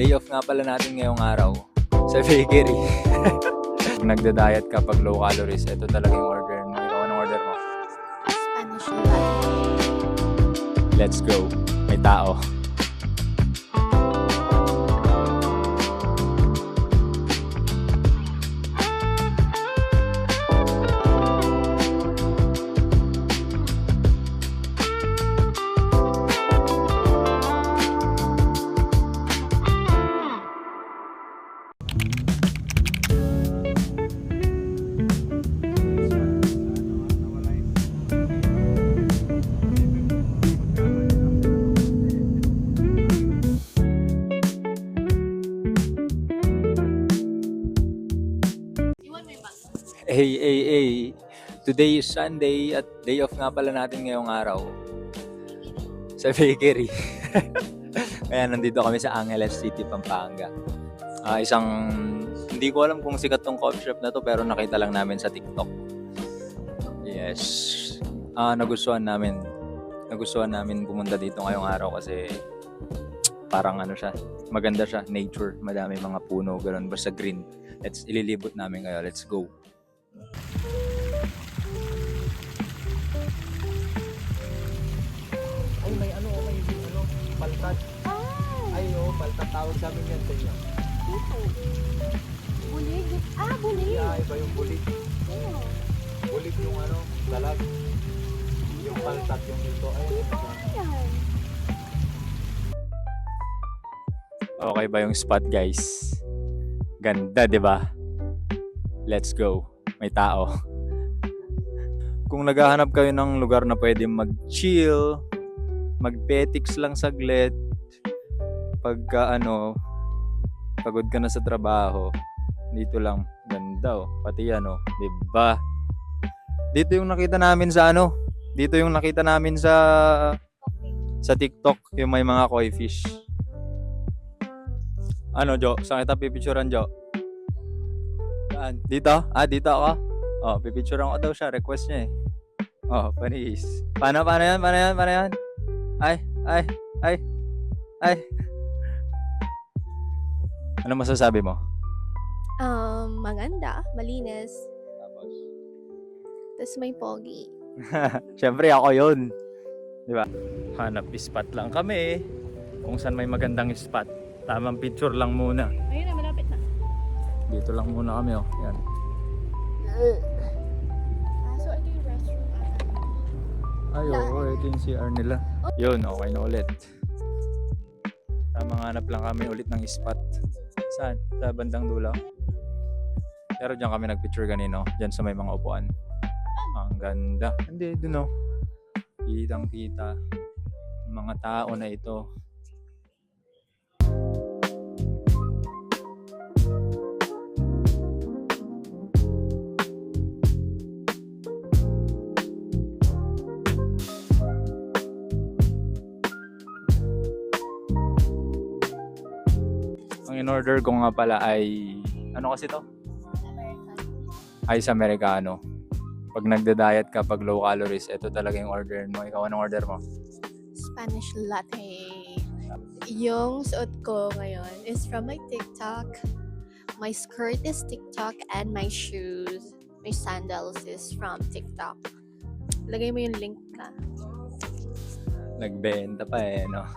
Day off nga pala natin ngayong araw sa bakery. Pag nagda-diet ka, pag low calories, ito talaga yung order mo. Ikaw, anong order mo? Spanish latte. Let's go. May tao. Hey. Today is Sunday at day off nga pala natin ngayong araw sa bakery. Kaya nandito kami sa Angeles City, Pampanga. Hindi ko alam kung sikat tong coffee shop na to pero nakita lang namin sa TikTok. Yes. Nagustuhan namin pumunta dito ngayong araw kasi parang maganda siya, nature, madami mga puno, ganoon, basta green. Ililibot namin kayo. Let's go. Ay, may paltat. Ay, paltat tawag sa amin yan. Kaya. Bulig? Bulig. Iba yung bulig. Bulig yung dalag. Yung paltat yung dito. Ayan. Okay ba yung spot, guys? Ganda, 'di ba? Let's go. May tao. Kung naghahanap kayo ng lugar na pwede mag-chill, mag-petics lang saglit, pagka pagod ka na sa trabaho, dito lang. Ganda, oh. Pati di ba? Dito yung nakita namin sa TikTok, yung may mga koi fish. Jo? Saan kita pipicturean, Jo? Saan? Dito? Dito ako? Pipicturean ko daw siya. Request niya eh. Panis. Paano yan? Ay. Ano masasabi mo? Maganda. Malinis. Tapos may pogi. Siyempre ako yun. Diba? Hanap spot lang kami. Kung saan may magandang spot. Tamang picture lang muna. Ayun na, malapit na. Dito lang muna kami, Yan. So ito yung restroom ata. Ito yung CR nila. Yun, okay na ulit. Tamang hanap lang kami ulit ng spot. Saan? Sa bandang dulo. Pero dyan kami nagpicture kanino. Dyan sa may mga upuan. Ang ganda. Hindi, dun Kitang-kita. Mga tao na ito. Ang in-order ko nga pala ay kasi to? Ice Americano. Pag nagda-diet ka, pag low calories, ito talaga yung order mo. Ikaw, anong order mo? Spanish latte. Yung suot ko ngayon is from my TikTok. My skirt is TikTok and my shoes, my sandals is from TikTok. Lagay mo yung link ka. Nagbenta pa no?